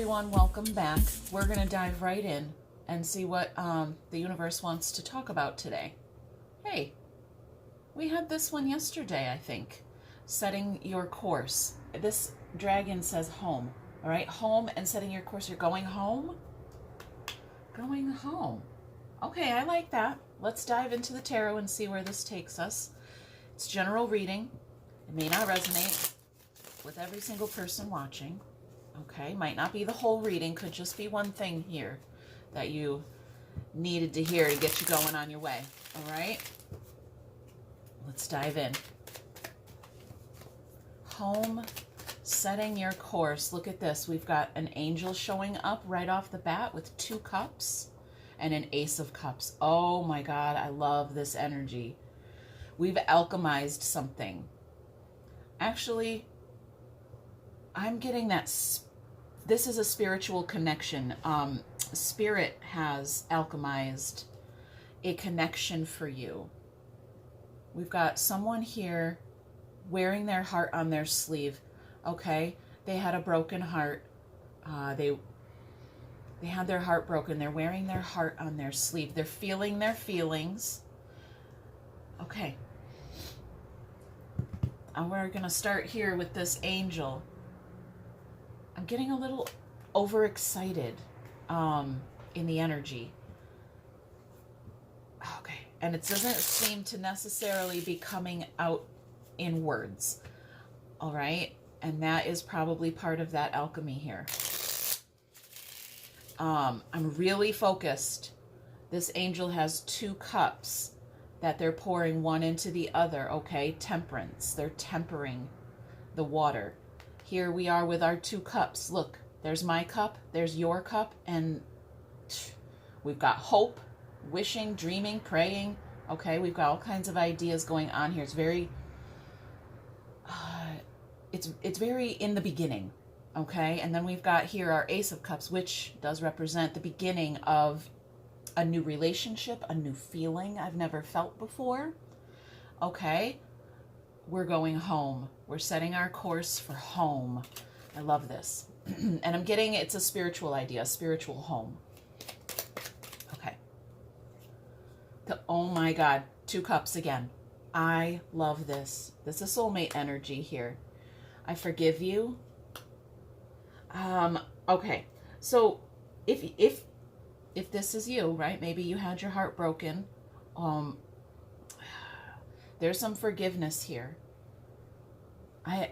everyone, welcome back. We're going to dive right in and see what the universe wants to talk about today. Hey, we had this one yesterday, I think. Setting your course. This dragon says home, all right? Home and setting your course. You're going home? Going home. Okay, I like that. Let's dive into the tarot and see where this takes us. It's general reading. It may not resonate with every single person watching. Okay, might not be the whole reading, could just be one thing here that you needed to hear to get you going on your way. All right, let's dive in. Home, setting your course. Look at this. We've got an angel showing up right off the bat with 2 cups and an ace of cups. Oh my God, I love this energy. We've alchemized something. Actually, I'm getting that this is a spiritual connection. Spirit has alchemized a connection for you. We've got someone here wearing their heart on their sleeve. Okay, they had a broken heart. They had their heart broken. They're wearing their heart on their sleeve. They're feeling their feelings. Okay. And we're going to start here with this angel. I'm getting a little overexcited in the energy. Okay. And it doesn't seem to necessarily be coming out in words. All right. And that is probably part of that alchemy here. I'm really focused. This angel has 2 cups that they're pouring one into the other. Okay. Temperance. They're tempering the water. Here we are with our 2 cups. Look, there's my cup, there's your cup, and we've got hope, wishing, dreaming, praying. Okay, we've got all kinds of ideas going on here. It's very, it's very in the beginning. Okay, and then we've got here our ace of cups, which does represent the beginning of a new relationship, a new feeling I've never felt before. Okay. We're going home. We're setting our course for home. I love this. And I'm getting, it's a spiritual idea, a spiritual home. Okay. Oh my God, 2 cups again. I love this. This is soulmate energy here. I forgive you. Okay. So if this is you, right? Maybe you had your heart broken. There's some forgiveness here. I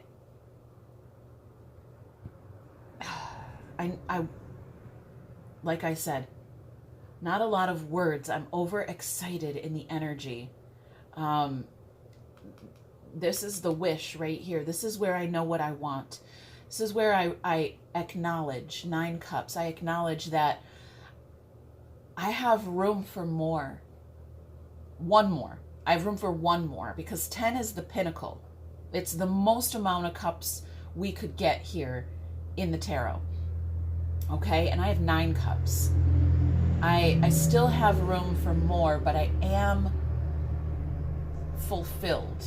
like I said, not a lot of words. I'm overexcited in the energy. This is the wish right here. This is where I know what I want. This is where I acknowledge 9 cups. I acknowledge that I have room for more. 1 more. I have room for 1 more because 10 is the pinnacle. It's the most amount of cups we could get here in the tarot. Okay, and I have 9 cups. I still have room for more, but I am fulfilled.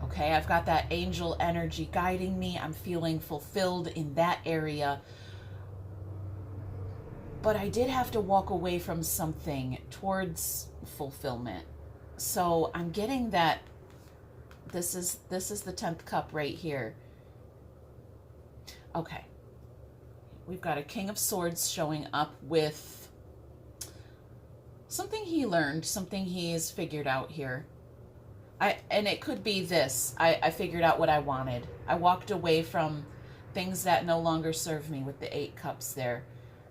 Okay, I've got that angel energy guiding me. I'm feeling fulfilled in that area. But I did have to walk away from something towards fulfillment. So I'm getting that this is the 10th cup right here. Okay. We've got a King of Swords showing up with something he learned, something he's figured out here. And it could be this. I figured out what I wanted. I walked away from things that no longer serve me with the 8 cups there.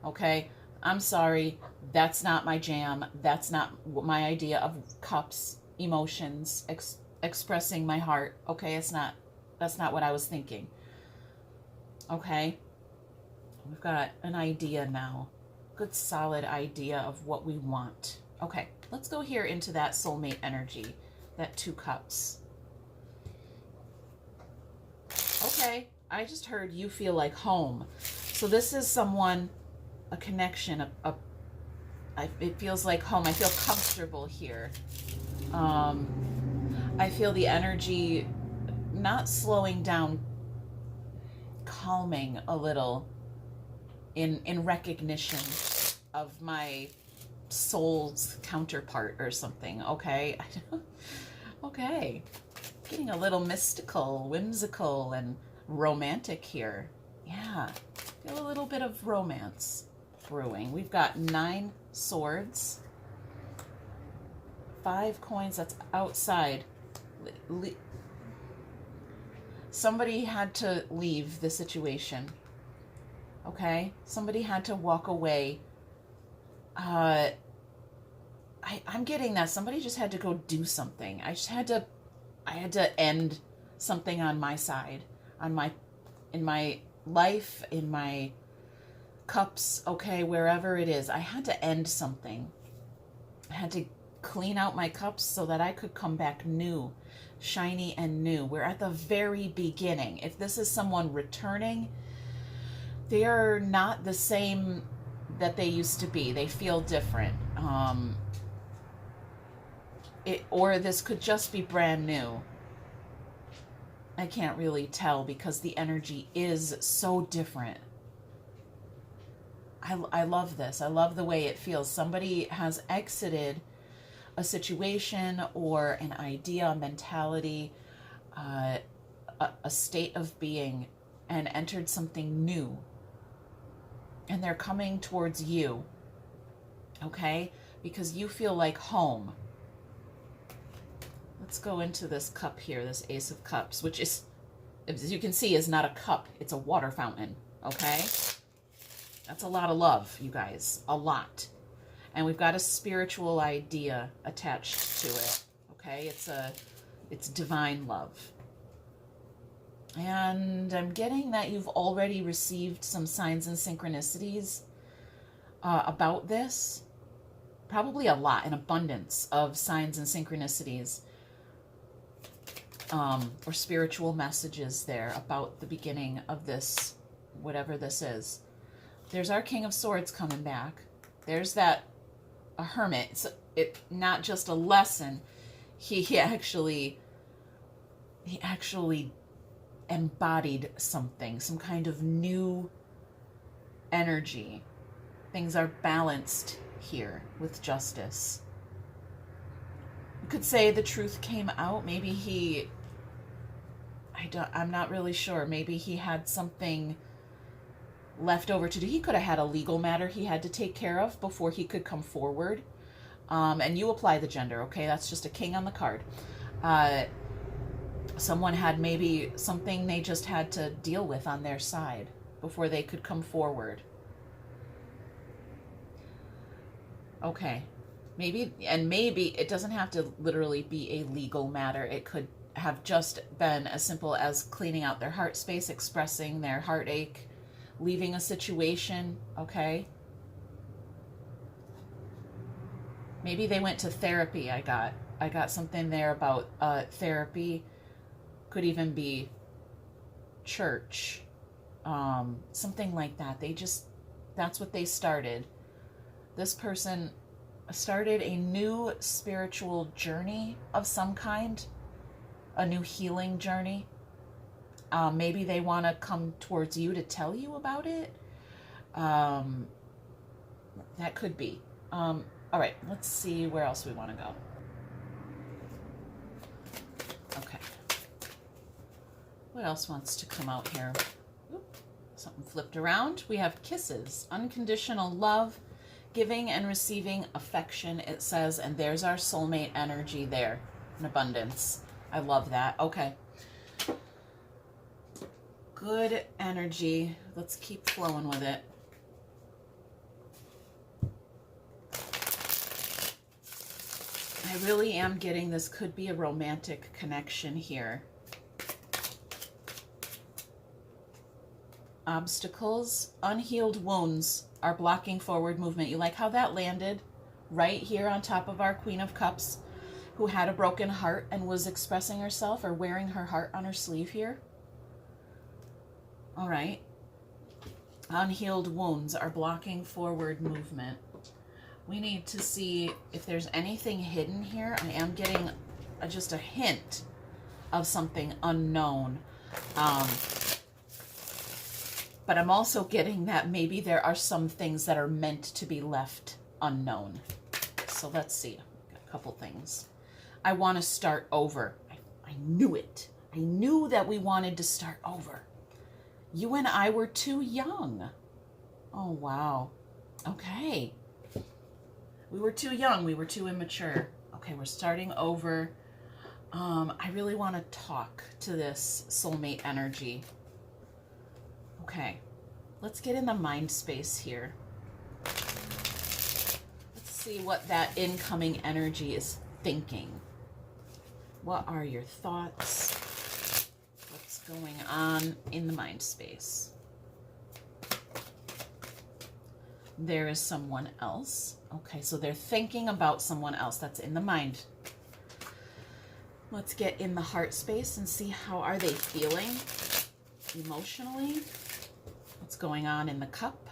Okay? I'm sorry. That's not my jam. That's not my idea of cups, emotions, expressing my heart. Okay? That's not what I was thinking. Okay? We've got an idea now. Good solid idea of what we want. Okay, let's go here into that soulmate energy, that 2 cups. Okay, I just heard you feel like home. So this is someone, a connection, it feels like home. I feel comfortable here. I feel the energy not slowing down, calming a little. in recognition of my soul's counterpart or something, okay? Okay. Getting a little mystical, whimsical, and romantic here. Yeah. Feel a little bit of romance brewing. We've got 9 swords. 5 coins, that's outside. Somebody had to leave the situation. Okay? Somebody had to walk away. I'm getting that. Somebody just had to go do something. I had to end something on my side. In my life, in my cups, okay, wherever it is. I had to end something. I had to clean out my cups so that I could come back new, shiny and new. We're at the very beginning. If this is someone returning, they are not the same that they used to be. They feel different. Or this could just be brand new. I can't really tell because the energy is so different. I love this. I love the way it feels. Somebody has exited a situation or an idea, a mentality, a state of being, and entered something new. And they're coming towards you, okay? Because you feel like home. Let's go into this cup here, this Ace of Cups, which is, as you can see, is not a cup. It's a water fountain, okay? That's a lot of love, you guys, a lot. And we've got a spiritual idea attached to it, okay? It's divine love. And I'm getting that you've already received some signs and synchronicities about this. Probably a lot, an abundance of signs and synchronicities or spiritual messages there about the beginning of this, whatever this is. There's our King of Swords coming back. There's that, a hermit. It's not just a lesson. He actually embodied something, some kind of new energy. Things are balanced here with justice. You could say the truth came out. Maybe I'm not really sure. Maybe he had something left over to do. He could have had a legal matter he had to take care of before he could come forward. And you apply the gender, okay? That's just a king on the card. Someone had maybe something they just had to deal with on their side before they could come forward. Okay. Maybe it doesn't have to literally be a legal matter. It could have just been as simple as cleaning out their heart space, expressing their heartache, leaving a situation, okay? Maybe they went to therapy. I got something there about therapy. Could even be church, something like that. That's what they started. This person started a new spiritual journey of some kind, a new healing journey. Maybe they want to come towards you to tell you about it. That could be. All right, let's see where else we want to go. Okay. What else wants to come out here? Oop, something flipped around. We have kisses, unconditional love, giving and receiving affection, it says, and there's our soulmate energy there in abundance. I love that. Okay. Good energy. Let's keep flowing with it. I really am getting this could be a romantic connection here. Obstacles, unhealed wounds are blocking forward movement. You like how that landed right here on top of our Queen of Cups, who had a broken heart and was expressing herself or wearing her heart on her sleeve here? All right. Unhealed wounds are blocking forward movement. We need to see if there's anything hidden here. I am getting just a hint of something unknown. But But I'm also getting that maybe there are some things that are meant to be left unknown. So let's see. Got a couple things. I want to start over. I knew it. I knew that we wanted to start over. You and I were too young. Oh, wow. Okay. We were too young. We were too immature. Okay, we're starting over. I really want to talk to this soulmate energy. Okay, let's get in the mind space here. Let's see what that incoming energy is thinking. What are your thoughts? What's going on in the mind space? There is someone else. Okay, so they're thinking about someone else. That's in the mind. Let's get in the heart space and see how are they feeling emotionally. What's going on in the cup,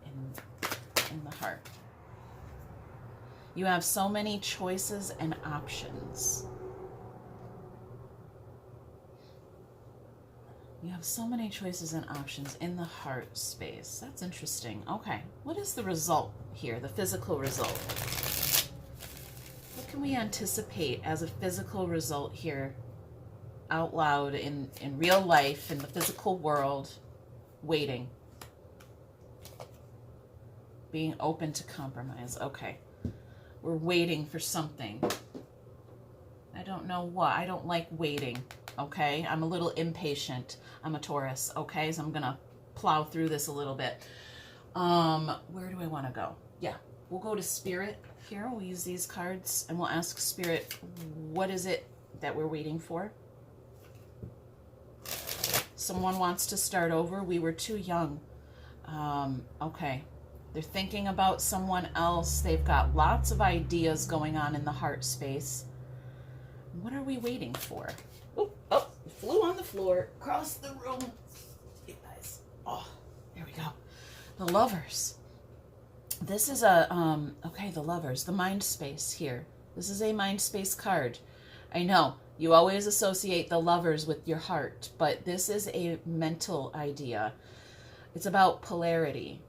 in the heart. You have so many choices and options. You have so many choices and options in the heart space. That's interesting. Okay, what is the result here, the physical result? What can we anticipate as a physical result here out loud in real life, in the physical world? Waiting. Being open to compromise. Okay. We're waiting for something. I don't know what. I don't like waiting. Okay. I'm a little impatient. I'm a Taurus. Okay. So I'm going to plow through this a little bit. Where do I want to go? Yeah. We'll go to Spirit here. We'll use these cards and we'll ask Spirit, what is it that we're waiting for? Someone wants to start over. We were too young. Okay. They're thinking about someone else. They've got lots of ideas going on in the heart space. What are we waiting for? Oh, it flew on the floor across the room. You guys. Oh, there we go. The Lovers. This is a, okay, the Lovers, the mind space here. This is a mind space card. I know. You always associate the Lovers with your heart, but this is a mental idea. It's about polarity.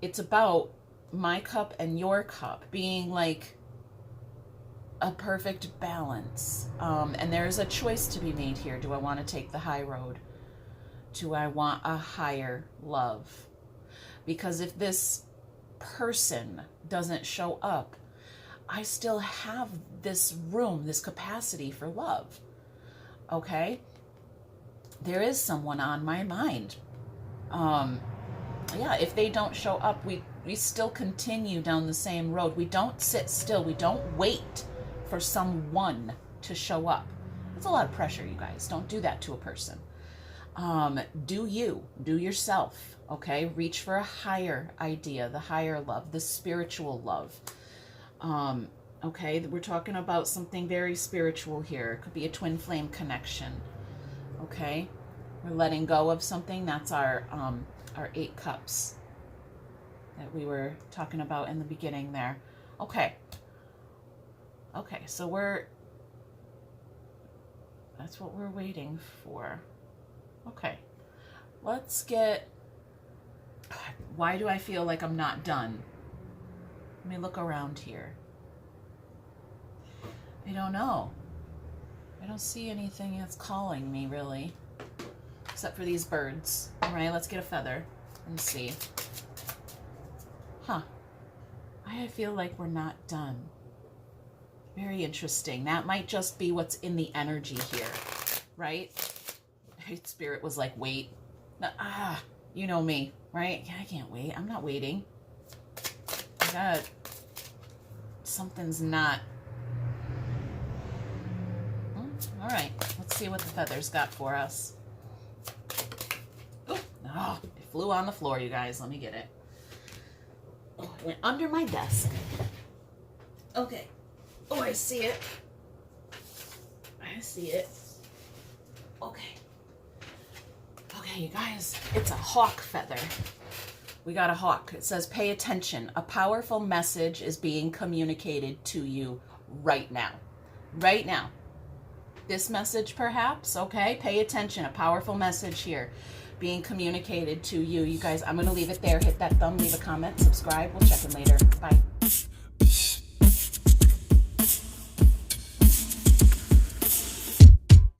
It's about my cup and your cup being like a perfect balance. And there's a choice to be made here. Do I want to take the high road? Do I want a higher love? Because if this person doesn't show up, I still have this room, this capacity for love. Okay? There is someone on my mind. Yeah, if they don't show up, we still continue down the same road. We don't sit still. We don't wait for someone to show up. That's a lot of pressure, you guys. Don't do that to a person. Do you. Do yourself. Okay? Reach for a higher idea, the higher love, the spiritual love. Okay, we're talking about something very spiritual here. It could be a twin flame connection. Okay, we're letting go of something. That's our 8 cups that we were talking about in the beginning there. Okay. Okay, so that's what we're waiting for. Okay, let's get, why do I feel like I'm not done? Let me look around here. I don't know. I don't see anything that's calling me, really. Except for these birds. All right, let's get a feather and see. Huh. I feel like we're not done. Very interesting. That might just be what's in the energy here, right? Spirit was like, wait. You know me, right? Yeah, I can't wait. I'm not waiting. Something's not. All right, let's see what the feathers got for us. Oh, it flew on the floor, you guys. Let me get it. Oh, it went under my desk. Okay. Oh, I see it. I see it. Okay. Okay, you guys, it's a hawk feather. We got a hawk. It says, pay attention. A powerful message is being communicated to you right now. Right now. this message perhaps, okay? Pay attention. A powerful message here being communicated to you. You guys, I'm going to leave it there. Hit that thumb, leave a comment, subscribe. We'll check in later. Bye.